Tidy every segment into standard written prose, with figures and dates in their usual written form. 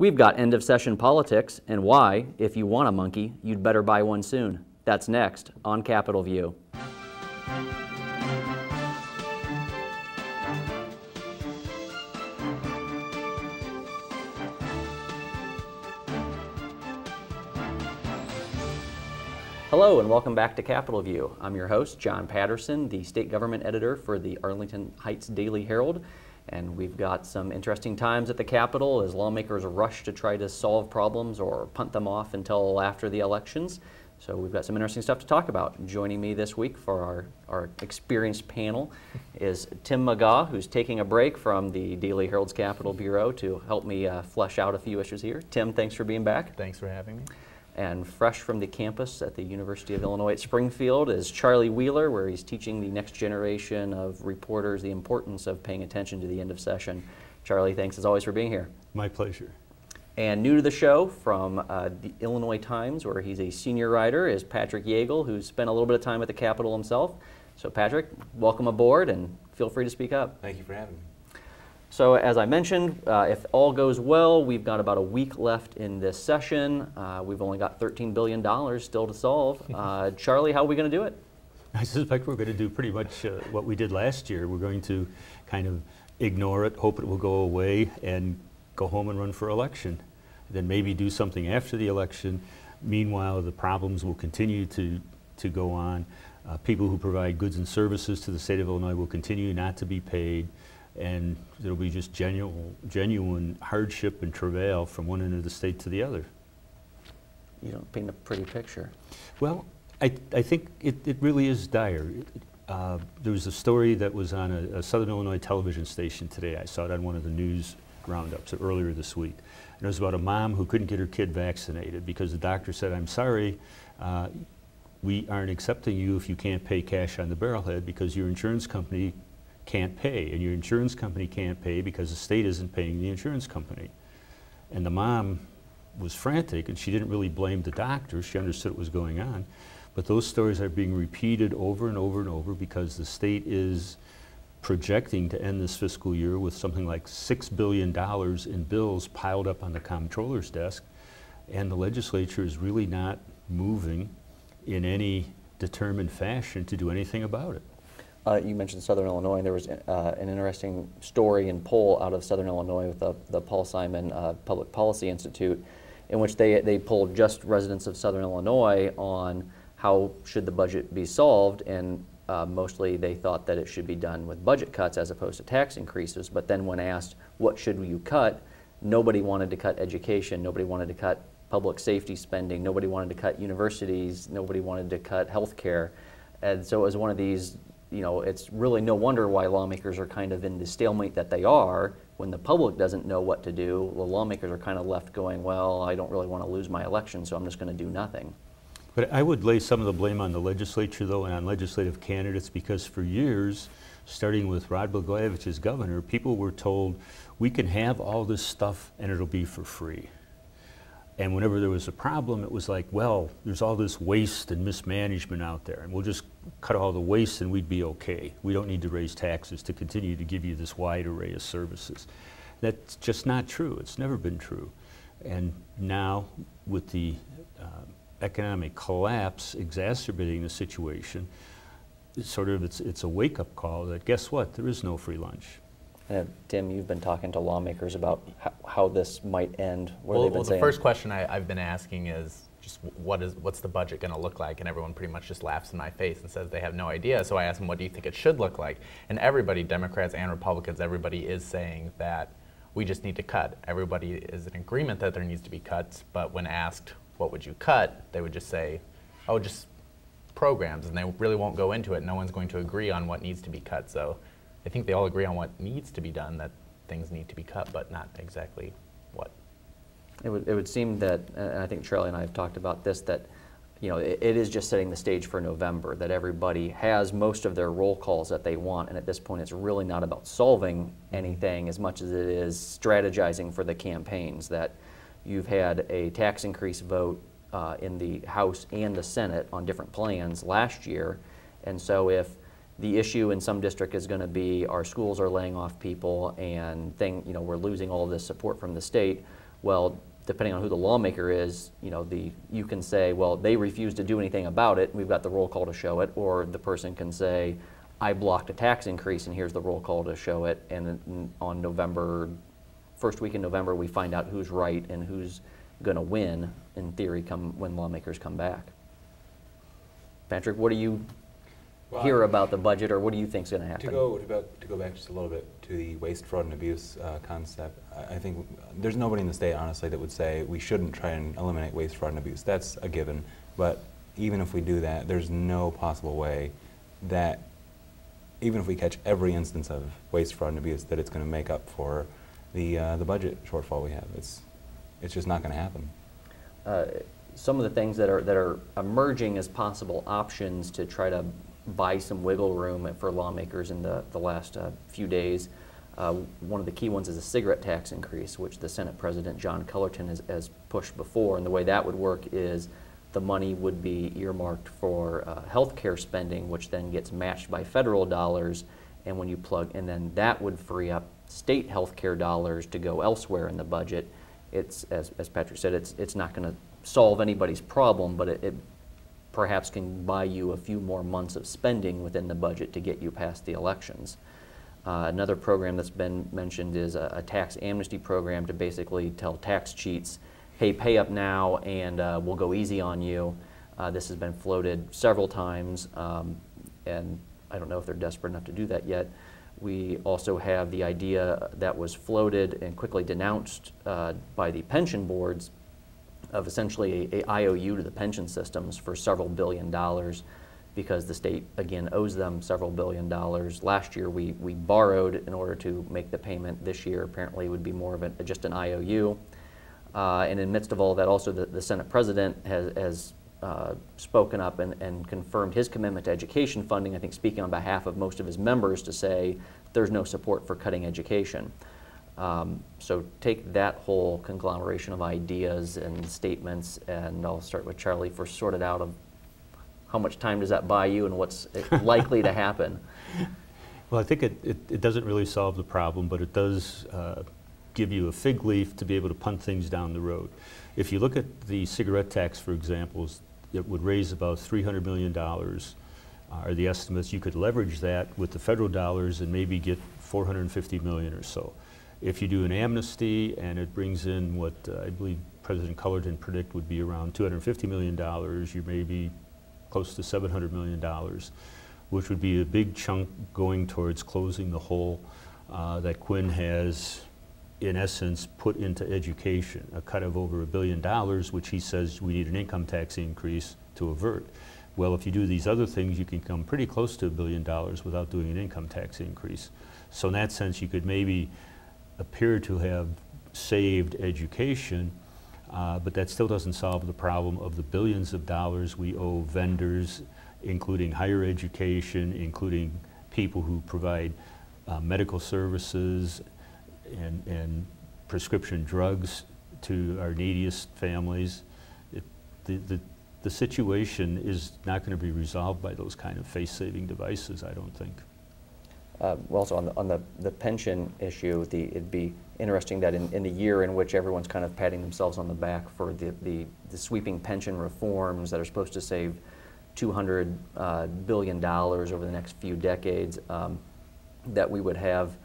We've got end of session politics and why, if you want a monkey, you'd better buy one soon. That's next on Capitol View. Hello and welcome back to Capitol View. I'm your host, John Patterson, the state government editor for the Arlington Heights Daily Herald. And we've got some interesting times at the Capitol as lawmakers rush to try to solve problems or punt them off until after the elections. So we've got some interesting stuff to talk about. Joining me this week for our experienced panel is Tim Magaw, who's taking a break from the Daily Herald's Capitol Bureau to help me flesh out a few issues here. Tim, thanks for being back. Thanks for having me. And fresh from the campus at the University of Illinois-Springfield is Charlie Wheeler, where he's teaching the next generation of reporters the importance of paying attention to the end of session. Charlie, thanks as always for being here. My pleasure. And new to the show from the Illinois Times, where he's a senior writer, is Patrick Yeagle, who's spent a little bit of time at the Capitol himself. So Patrick, welcome aboard and feel free to speak up. Thank you for having me. So as I mentioned, if all goes well, we've got about a week left in this session. We've only got $13 billion still to solve. Charlie, how are we going to do it? I suspect we're going to do pretty much what we did last year. We're going to kind of ignore it, hope it will go away, and go home and run for election. Then maybe do something after the election. Meanwhile, the problems will continue to go on. People who provide goods and services to the state of Illinois will continue not to be paid. And there'll be just genuine hardship and travail from one end of the state to the other. You don't paint a pretty picture. Well, I think it really is dire. There was a story that was on a Southern Illinois television station today. I saw it on one of the news roundups earlier this week. And it was about a mom who couldn't get her kid vaccinated because the doctor said, "I'm sorry, we aren't accepting you if you can't pay cash on the barrelhead because your insurance company can't pay, and your insurance company can't pay because the state isn't paying the insurance company." And the mom was frantic, and she didn't really blame the doctor. She understood what was going on. But those stories are being repeated over and over and over because the state is projecting to end this fiscal year with something like $6 billion in bills piled up on the comptroller's desk, and the legislature is really not moving in any determined fashion to do anything about it. You mentioned Southern Illinois, and there was an interesting story and poll out of Southern Illinois with the Paul Simon Public Policy Institute, in which they polled just residents of Southern Illinois on how should the budget be solved, and mostly they thought that it should be done with budget cuts as opposed to tax increases. But then when asked, what should you cut, nobody wanted to cut education, nobody wanted to cut public safety spending, nobody wanted to cut universities, nobody wanted to cut health care. And so it was one of these, you know, it's really no wonder why lawmakers are kind of in the stalemate that they are. When the public doesn't know what to do, the lawmakers are kind of left going, well, I don't really want to lose my election, so I'm just going to do nothing. But I would lay some of the blame on the legislature, though, and on legislative candidates, because for years, starting with Rod Blagojevich as governor, people were told, we can have all this stuff and it'll be for free. And whenever there was a problem, it was like, well, there's all this waste and mismanagement out there, and we'll just cut all the waste and we'd be okay. We don't need to raise taxes to continue to give you this wide array of services. That's just not true. It's never been true. And now, with the economic collapse exacerbating the situation, it's a wake-up call that, guess what, there is no free lunch. Tim, you've been talking to lawmakers about how this might end. What well, have they been saying? The first question I've been asking is just what's the budget going to look like? And everyone pretty much just laughs in my face and says they have no idea. So I asked them, what do you think it should look like? And everybody, Democrats and Republicans, everybody is saying that we just need to cut. Everybody is in agreement that there needs to be cuts, but when asked, what would you cut? They would just say, oh, just programs, and they really won't go into it. No one's going to agree on what needs to be cut. So I think they all agree on what needs to be done, that things need to be cut, but not exactly what. It would seem that, and I think Charlie and I have talked about this, that it is just setting the stage for November, that everybody has most of their roll calls that they want, and at this point it's really not about solving anything as much as it is strategizing for the campaigns, that you've had a tax increase vote in the House and the Senate on different plans last year, and so if the issue in some district is going to be our schools are laying off people and we're losing all this support from the state, Well, depending on who the lawmaker is, you can say, well, they refused to do anything about it, we've got the roll call to show it, or the person can say, I blocked a tax increase and here's the roll call to show it, and on first week in November, we find out who's right and who's going to win, in theory, when lawmakers come back. Patrick, what do you hear about the budget, or what do you think is going to happen? To go back just a little bit to the waste, fraud, and abuse concept, I think there's nobody in the state, honestly, that would say we shouldn't try and eliminate waste, fraud, and abuse. That's a given. But even if we do that, there's no possible way that, even if we catch every instance of waste, fraud, and abuse, that it's going to make up for the budget shortfall we have. It's just not going to happen. Some of the things that are emerging as possible options to try to buy some wiggle room for lawmakers in the last few days. One of the key ones is a cigarette tax increase, which the Senate President John Cullerton has pushed before. And the way that would work is the money would be earmarked for health care spending, which then gets matched by federal dollars. And when you and then that would free up state health care dollars to go elsewhere in the budget. It's, as Patrick said, it's not going to solve anybody's problem, but it perhaps can buy you a few more months of spending within the budget to get you past the elections. Another program that's been mentioned is a tax amnesty program to basically tell tax cheats, hey, pay up now and we'll go easy on you. This has been floated several times, and I don't know if they're desperate enough to do that yet. We also have the idea that was floated and quickly denounced by the pension boards of essentially a IOU to the pension systems for several $billion, because the state, again, owes them several $1 billion. Last year we borrowed in order to make the payment. This year apparently would be more of just an IOU. And in the midst of all that, also the Senate President has spoken up and confirmed his commitment to education funding, I think speaking on behalf of most of his members, to say there's no support for cutting education. So take that whole conglomeration of ideas and statements, and I'll start with Charlie for sort it out of how much time does that buy you and what's likely to happen. Well, I think it doesn't really solve the problem, but it does give you a fig leaf to be able to punt things down the road. If you look at the cigarette tax, for example, it would raise about $300 million, are the estimates. You could leverage that with the federal dollars and maybe get $450 million or so. If you do an amnesty and it brings in what I believe President Cullerton predict would be around $250 million, you may be close to $700 million, which would be a big chunk going towards closing the hole that Quinn has, in essence, put into education, a cut of over $1 billion, which he says we need an income tax increase to avert. Well, if you do these other things, you can come pretty close to $1 billion without doing an income tax increase. So in that sense, you could maybe appear to have saved education, but that still doesn't solve the problem of the billions of dollars we owe vendors, including higher education, including people who provide medical services and prescription drugs to our neediest families. The situation is not going to be resolved by those kind of face-saving devices, I don't think. Also on the pension issue, it'd be interesting that in the year in which everyone's kind of patting themselves on the back for the sweeping pension reforms that are supposed to save $200 billion over the next few decades, that we would have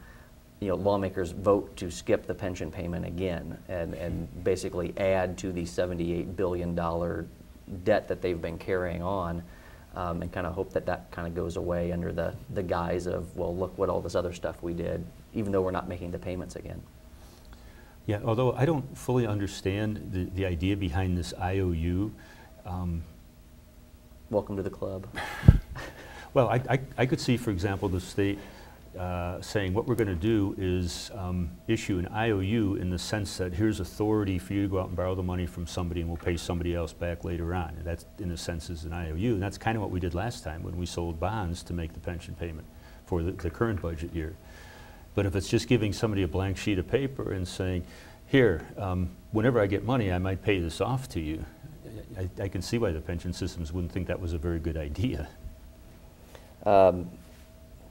lawmakers vote to skip the pension payment again and basically add to the $78 billion debt that they've been carrying on. And kind of hope that kind of goes away under the guise of, well, look what all this other stuff we did, even though we're not making the payments again. Yeah, although I don't fully understand the idea behind this IOU. Welcome to the club. Well, I could see, for example, the state saying what we're going to do is issue an IOU in the sense that here's authority for you to go out and borrow the money from somebody and we'll pay somebody else back later on. And that, in a sense, is an IOU. And that's kind of what we did last time when we sold bonds to make the pension payment for the current budget year. But if it's just giving somebody a blank sheet of paper and saying, here, whenever I get money, I might pay this off to you, I can see why the pension systems wouldn't think that was a very good idea.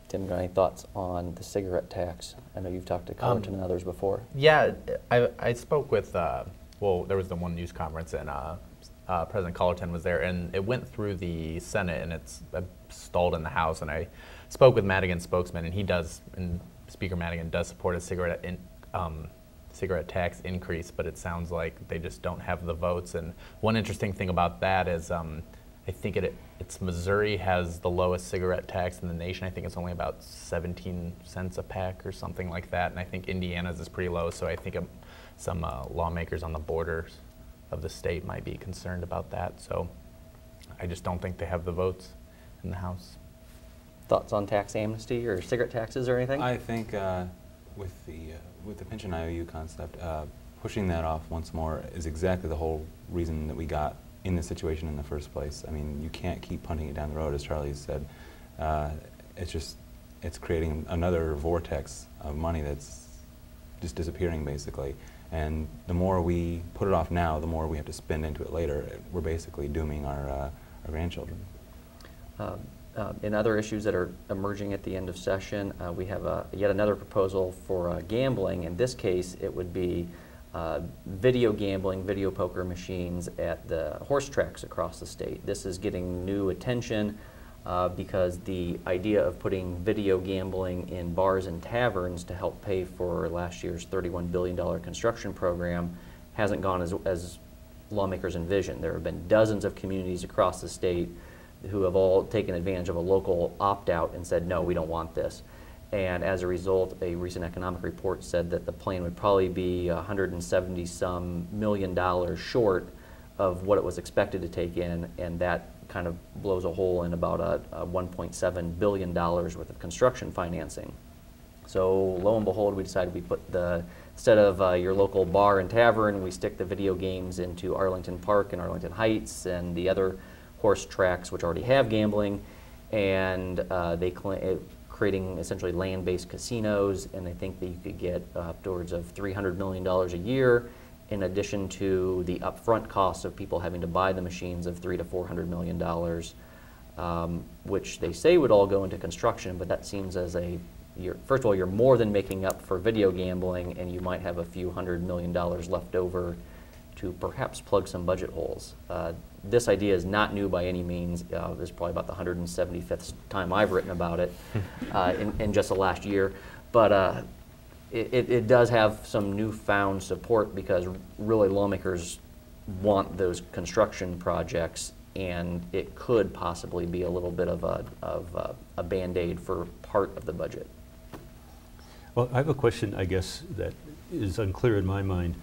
Tim, got any thoughts on the cigarette tax? I know you've talked to Cullerton and others before. Yeah, I spoke with, well, there was the one news conference, and President Cullerton was there, and it went through the Senate, and it's stalled in the House, and I spoke with Madigan's spokesman, and he does, and Speaker Madigan does support a cigarette tax increase, but it sounds like they just don't have the votes. And one interesting thing about that is I think it's Missouri has the lowest cigarette tax in the nation. I think it's only about 17 cents a pack or something like that. And I think Indiana's is pretty low, so I think some lawmakers on the borders of the state might be concerned about that. So I just don't think they have the votes in the House. Thoughts on tax amnesty or cigarette taxes or anything? I think with the pension IOU concept, pushing that off once more is exactly the whole reason that we got in this situation in the first place. I mean, you can't keep punting it down the road, as Charlie said. It's creating another vortex of money that's just disappearing, basically. And the more we put it off now, the more we have to spend into it later. We're basically dooming our grandchildren. In other issues that are emerging at the end of session, we have yet another proposal for gambling. In this case, it would be video gambling, video poker machines at the horse tracks across the state. This is getting new attention because the idea of putting video gambling in bars and taverns to help pay for last year's $31 billion construction program hasn't gone as lawmakers envisioned. There have been dozens of communities across the state who have all taken advantage of a local opt-out and said, no, we don't want this. And as a result, a recent economic report said that the plan would probably be $170-some million short of what it was expected to take in, and that kind of blows a hole in about a $1.7 billion worth of construction financing. So lo and behold, we decided we put instead of your local bar and tavern, we stick the video games into Arlington Park and Arlington Heights and the other horse tracks which already have gambling, and they creating essentially land-based casinos, and they think that you could get upwards of $300 million a year, in addition to the upfront costs of people having to buy the machines of $300 to $400 million, which they say would all go into construction, but that seems as first of all, you're more than making up for video gambling, and you might have a few $100 million left over to perhaps plug some budget holes. This idea is not new by any means. This is probably about the 175th time I've written about it in just the last year. But it does have some newfound support because really lawmakers want those construction projects, and it could possibly be a little bit of a Band-Aid for part of the budget. Well, I have a question, I guess, that is unclear in my mind.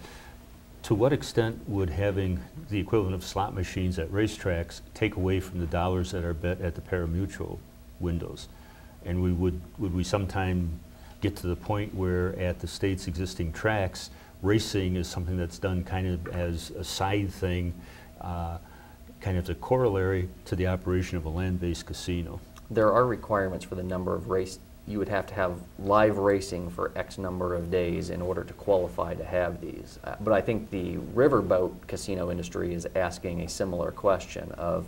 To what extent would having the equivalent of slot machines at racetracks take away from the dollars that are bet at the pari-mutuel windows? And would we sometime get to the point where at the state's existing tracks, racing is something that's done kind of as a side thing, kind of as a corollary to the operation of a land-based casino? There are requirements for the number of race. You would have to have live racing for X number of days in order to qualify to have these. But I think the riverboat casino industry is asking a similar question of,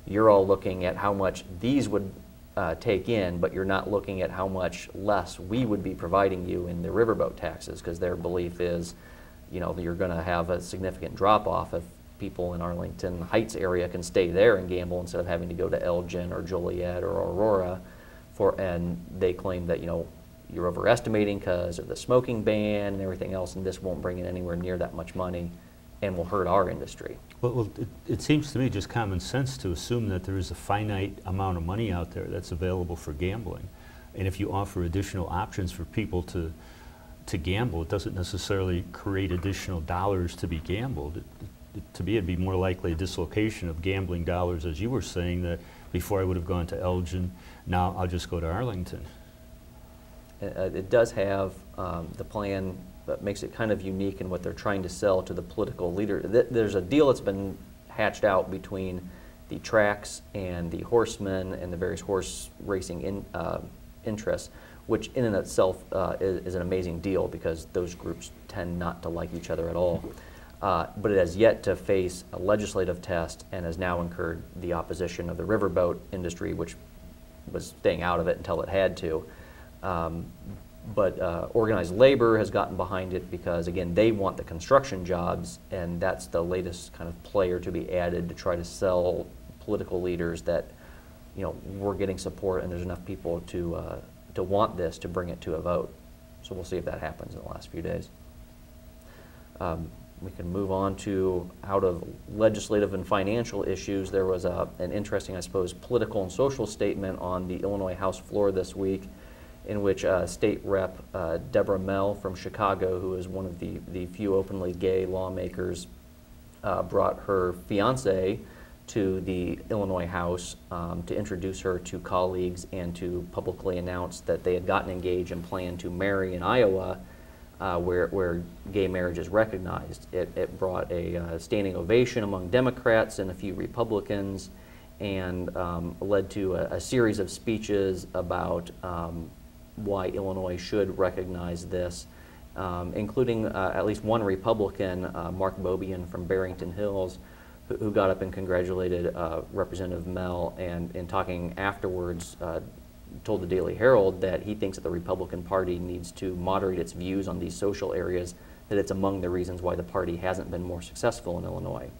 you're all looking at how much these would take in, but you're not looking at how much less we would be providing you in the riverboat taxes, because their belief is, you're going to have a significant drop-off if people in Arlington Heights area can stay there and gamble instead of having to go to Elgin or Joliet or Aurora. And they claim that you're overestimating because of the smoking ban and everything else, and this won't bring in anywhere near that much money and will hurt our industry. Well, it seems to me just common sense to assume that there is a finite amount of money out there that's available for gambling, and if you offer additional options for people to gamble, it doesn't necessarily create additional dollars to be gambled. To me, it'd be more likely a dislocation of gambling dollars, as you were saying, that before I would have gone to Elgin, now I'll just go to Arlington. It does have the plan that makes it kind of unique in what they're trying to sell to the political leader. There's a deal that's been hatched out between the tracks and the horsemen and the various horse racing interests, which in and of itself is an amazing deal because those groups tend not to like each other at all. But it has yet to face a legislative test and has now incurred the opposition of the riverboat industry, which was staying out of it until it had to. But organized labor has gotten behind it because, again, they want the construction jobs, and that's the latest kind of player to be added to try to sell political leaders that, you know, we're getting support and there's enough people to want this to bring it to a vote. So we'll see if that happens in the last few days. We can move on to out of legislative and financial issues. There was an interesting, I suppose, political and social statement on the Illinois House floor this week, in which State Rep Deborah Mell from Chicago, who is one of the few openly gay lawmakers, brought her fiance to the Illinois House to introduce her to colleagues and to publicly announce that they had gotten engaged and planned to marry in Iowa, where gay marriage is recognized. It brought a standing ovation among Democrats and a few Republicans, and led to a series of speeches about why Illinois should recognize this, including at least one Republican, Mark Bobian from Barrington Hills, who got up and congratulated Representative Mell, and in talking afterwards told the Daily Herald that he thinks that the Republican Party needs to moderate its views on these social areas, that it's among the reasons why the party hasn't been more successful in Illinois.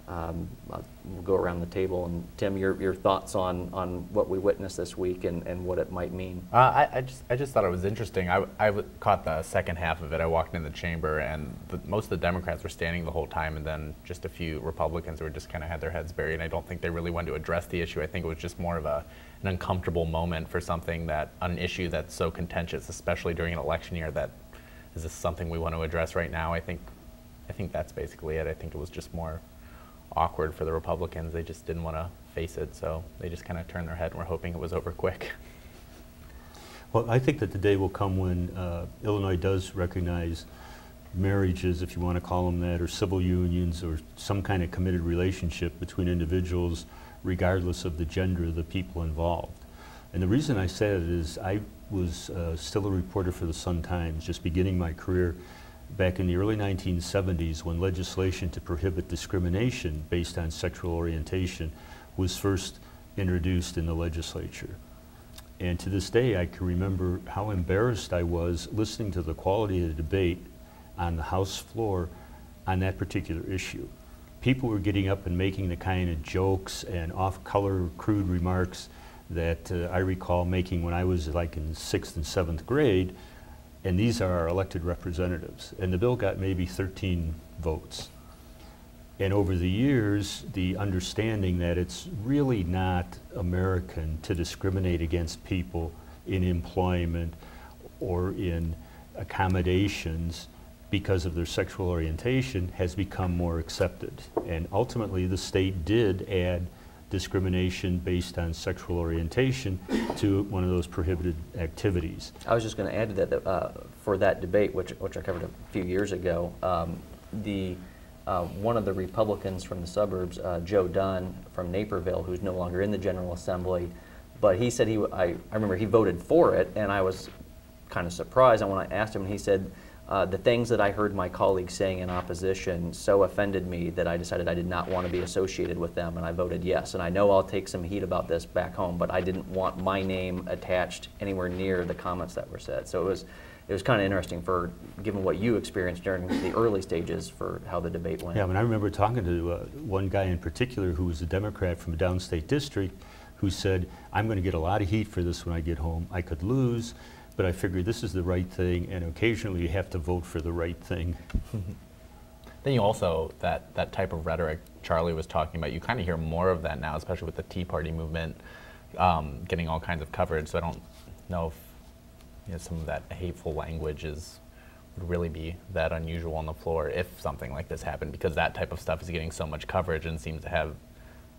We'll go around the table, and Tim, your thoughts on what we witnessed this week and what it might mean. I just thought it was interesting. I caught the second half of it. I walked in the chamber, and most of the Democrats were standing the whole time, and then just a few Republicans who were just kind of had their heads buried. And I don't think they really wanted to address the issue. I think it was just more of an uncomfortable moment for an issue that's so contentious, especially during an election year. That is this something we want to address right now? I think that's basically it. I think it was just more awkward for the Republicans. They just didn't want to face it, so they just kind of turned their head and were hoping it was over quick. Well, I think that the day will come when Illinois does recognize marriages, if you want to call them that, or civil unions, or some kind of committed relationship between individuals, regardless of the gender of the people involved. And the reason I say it is I was still a reporter for the Sun-Times, just beginning my career back in the early 1970s, when legislation to prohibit discrimination based on sexual orientation was first introduced in the legislature. And to this day, I can remember how embarrassed I was listening to the quality of the debate on the House floor on that particular issue. People were getting up and making the kind of jokes and off-color, crude remarks that I recall making when I was like in 6th and 7th grade. And these are our elected representatives. And the bill got maybe 13 votes. And over the years, the understanding that it's really not American to discriminate against people in employment or in accommodations because of their sexual orientation has become more accepted. And ultimately, the state did add discrimination based on sexual orientation to one of those prohibited activities. I was just going to add to that, for that debate, which I covered a few years ago, one of the Republicans from the suburbs, Joe Dunn from Naperville, who's no longer in the General Assembly, but he said I remember he voted for it, and I was kind of surprised. And when I asked him, he said, the things that I heard my colleagues saying in opposition so offended me that I decided I did not want to be associated with them, and I voted yes. And I know I'll take some heat about this back home, but I didn't want my name attached anywhere near the comments that were said. So it was kind of interesting, for given what you experienced during the early stages, for how the debate went. Yeah, I mean, I remember talking to one guy in particular who was a Democrat from a downstate district who said, I'm going to get a lot of heat for this when I get home. I could lose, but I figured this is the right thing, and occasionally you have to vote for the right thing. Then you also, that type of rhetoric Charlie was talking about, you kind of hear more of that now, especially with the Tea Party movement getting all kinds of coverage. So I don't know if some of that hateful language would really be that unusual on the floor if something like this happened, because that type of stuff is getting so much coverage and seems to have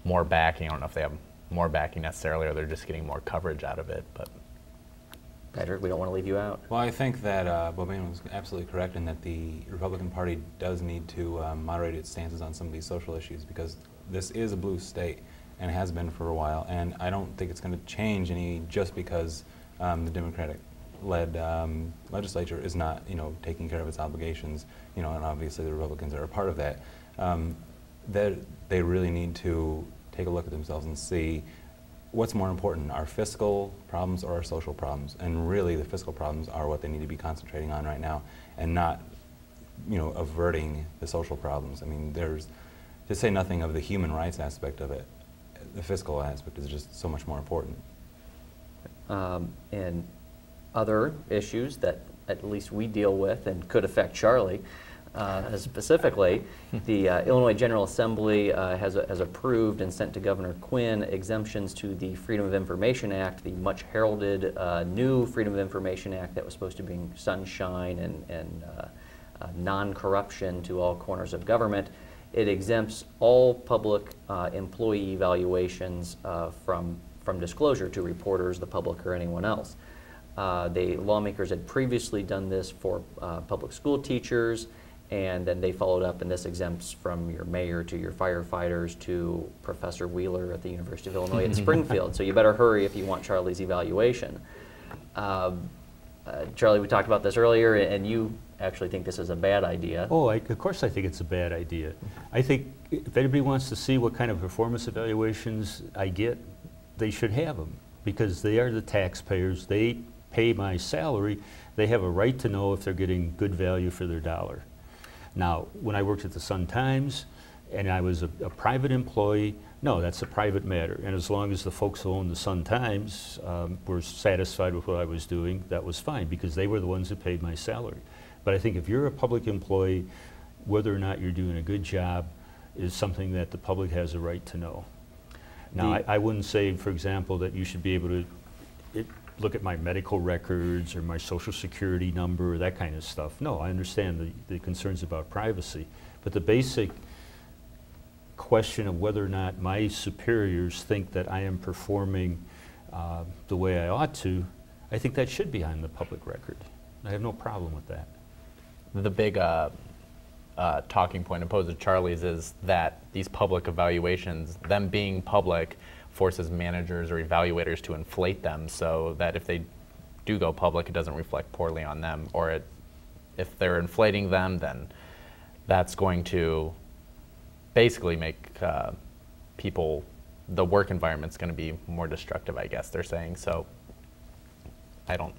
more backing. I don't know if they have more backing necessarily, or they're just getting more coverage out of it. But Patrick, we don't want to leave you out. Well, I think that Bobian was absolutely correct in that the Republican Party does need to moderate its stances on some of these social issues, because this is a blue state and has been for a while, and I don't think it's going to change any just because the Democratic-led legislature is not, taking care of its obligations, and obviously the Republicans are a part of that. They really need to take a look at themselves and see what's more important, our fiscal problems or our social problems? And really the fiscal problems are what they need to be concentrating on right now, and not, averting the social problems. I mean, to say nothing of the human rights aspect of it, the fiscal aspect is just so much more important. And other issues that at least we deal with and could affect Charlie specifically, the Illinois General Assembly has approved and sent to Governor Quinn exemptions to the Freedom of Information Act, the much heralded new Freedom of Information Act that was supposed to bring sunshine and non-corruption to all corners of government. It exempts all public employee evaluations from disclosure to reporters, the public, or anyone else. The lawmakers had previously done this for public school teachers, and then they followed up, and this exempts from your mayor to your firefighters to Professor Wheeler at the University of Illinois at Springfield. So you better hurry if you want Charlie's evaluation. Charlie, we talked about this earlier, and you actually think this is a bad idea. Oh, of course I think it's a bad idea. I think if anybody wants to see what kind of performance evaluations I get, they should have them, because they are the taxpayers. They pay my salary. They have a right to know if they're getting good value for their dollar. Now, when I worked at the Sun-Times and I was a private employee, no, that's a private matter. And as long as the folks who own the Sun-Times were satisfied with what I was doing, that was fine, because they were the ones who paid my salary. But I think if you're a public employee, whether or not you're doing a good job is something that the public has a right to know. Now, I wouldn't say, for example, that you should be able to look at my medical records or my social security number or that kind of stuff. No, I understand the concerns about privacy. But the basic question of whether or not my superiors think that I am performing the way I ought to, I think that should be on the public record. I have no problem with that. The big talking point opposed to Charlie's is that these public evaluations, them being public, forces managers or evaluators to inflate them, so that if they do go public, it doesn't reflect poorly on them. Or if they're inflating them, then that's going to basically make the work environment's going to be more destructive, I guess they're saying. So I don't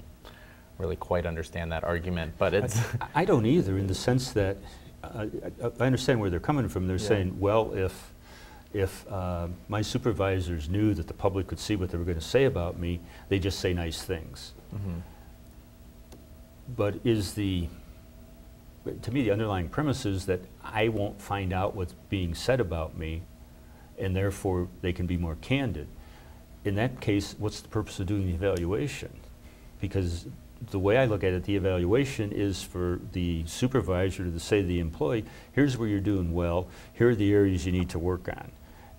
really quite understand that argument, but it's... I don't either, in the sense that I understand where they're coming from. They're saying, well, if my supervisors knew that the public could see what they were going to say about me, they just say nice things. Mm-hmm. But to me, the underlying premise is that I won't find out what's being said about me, and therefore they can be more candid. In that case, what's the purpose of doing the evaluation? Because the way I look at it, the evaluation is for the supervisor to say to the employee, here's where you're doing well, here are the areas you need to work on.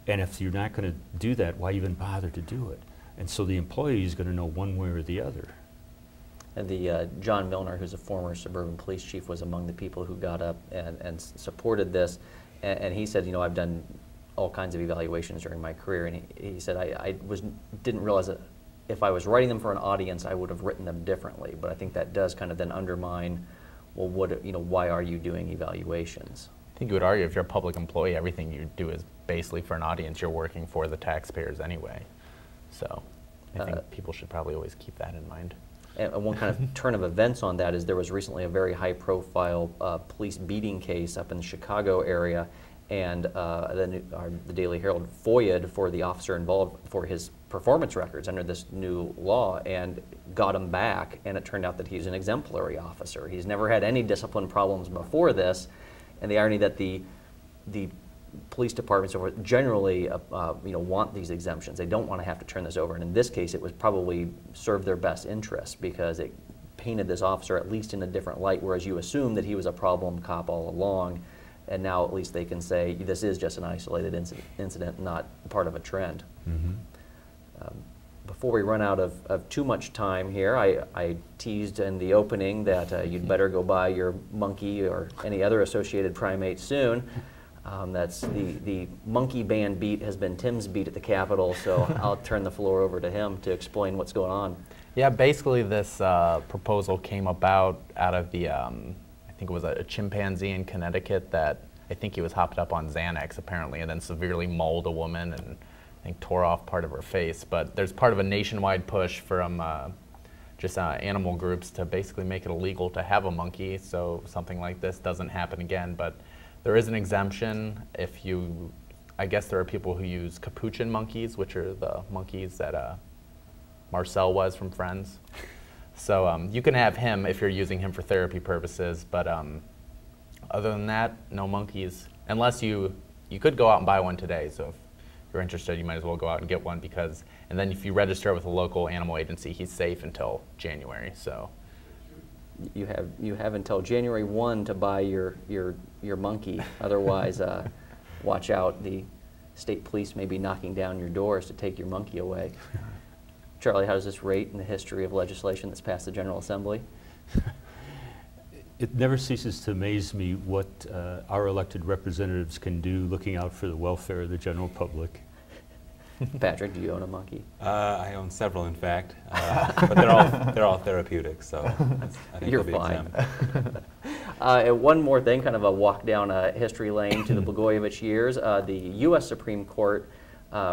And if you're not going to do that, why even bother to do it? And so the employee is going to know one way or the other. And the John Milner, who's a former suburban police chief, was among the people who got up and supported this. And he said, I've done all kinds of evaluations during my career, and he said, I didn't realize that if I was writing them for an audience, I would have written them differently. But I think that does kind of then undermine, well, why are you doing evaluations? I think you would argue if you're a public employee, everything you do is basically for an audience. You're working for the taxpayers anyway. So I think people should probably always keep that in mind. And one kind of turn of events on that is there was recently a very high-profile police beating case up in the Chicago area, and the Daily Herald FOIA'd for the officer involved for his performance records under this new law and got him back, and it turned out that he's an exemplary officer. He's never had any discipline problems before this, and the irony that the police departments generally want these exemptions. They don't want to have to turn this over, and in this case it was probably served their best interest because it painted this officer at least in a different light, whereas you assume that he was a problem cop all along, and now at least they can say this is just an isolated incident, not part of a trend. Mm-hmm. Before we run out of too much time here, I teased in the opening that you'd better go buy your monkey or any other associated primate soon. That's the monkey band beat has been Tim's beat at the Capitol, so I'll turn the floor over to him to explain what's going on. Yeah, basically this proposal came about out of the, I think it was a chimpanzee in Connecticut that I think he was hopped up on Xanax apparently and then severely mauled a woman and I think, tore off part of her face. But there's part of a nationwide push from just animal groups to basically make it illegal to have a monkey, so something like this doesn't happen again. But there is an exemption if you, I guess there are people who use capuchin monkeys, which are the monkeys that Marcel was from Friends. So you can have him if you're using him for therapy purposes, but other than that, no monkeys. Unless you could go out and buy one today, so if you're interested, you might as well go out and get one, because, and then if you register with a local animal agency, he's safe until January, so. You have until January 1 to buy your monkey. Otherwise, watch out. The state police may be knocking down your doors to take your monkey away. Charlie, how does this rate in the history of legislation that's passed the General Assembly? It never ceases to amaze me what our elected representatives can do looking out for the welfare of the general public. Patrick, do you own a monkey? I own several, in fact, but they're all therapeutic, so I think You're they'll be fine. exempt. And one more thing, kind of a walk down history lane to the Blagojevich years. The U.S. Supreme Court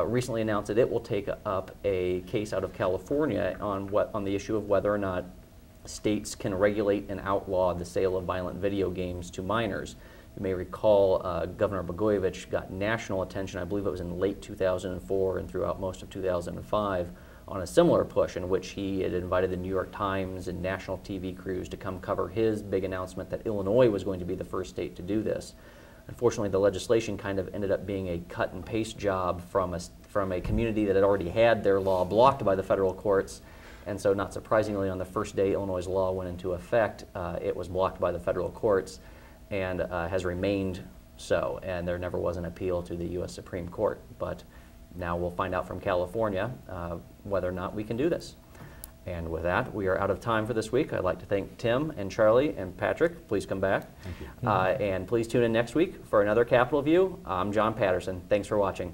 recently announced that it will take up a case out of California on the issue of whether or not states can regulate and outlaw the sale of violent video games to minors. You may recall Governor Blagojevich got national attention, I believe it was in late 2004 and throughout most of 2005, on a similar push in which he had invited the New York Times and national TV crews to come cover his big announcement that Illinois was going to be the first state to do this. Unfortunately, the legislation kind of ended up being a cut and paste job from a community that had already had their law blocked by the federal courts. And so, not surprisingly, on the first day Illinois' law went into effect, it was blocked by the federal courts and has remained so. And there never was an appeal to the U.S. Supreme Court. But now we'll find out from California whether or not we can do this. And with that, we are out of time for this week. I'd like to thank Tim and Charlie and Patrick. Please come back. Thank you. And please tune in next week for another Capitol View. I'm John Patterson. Thanks for watching.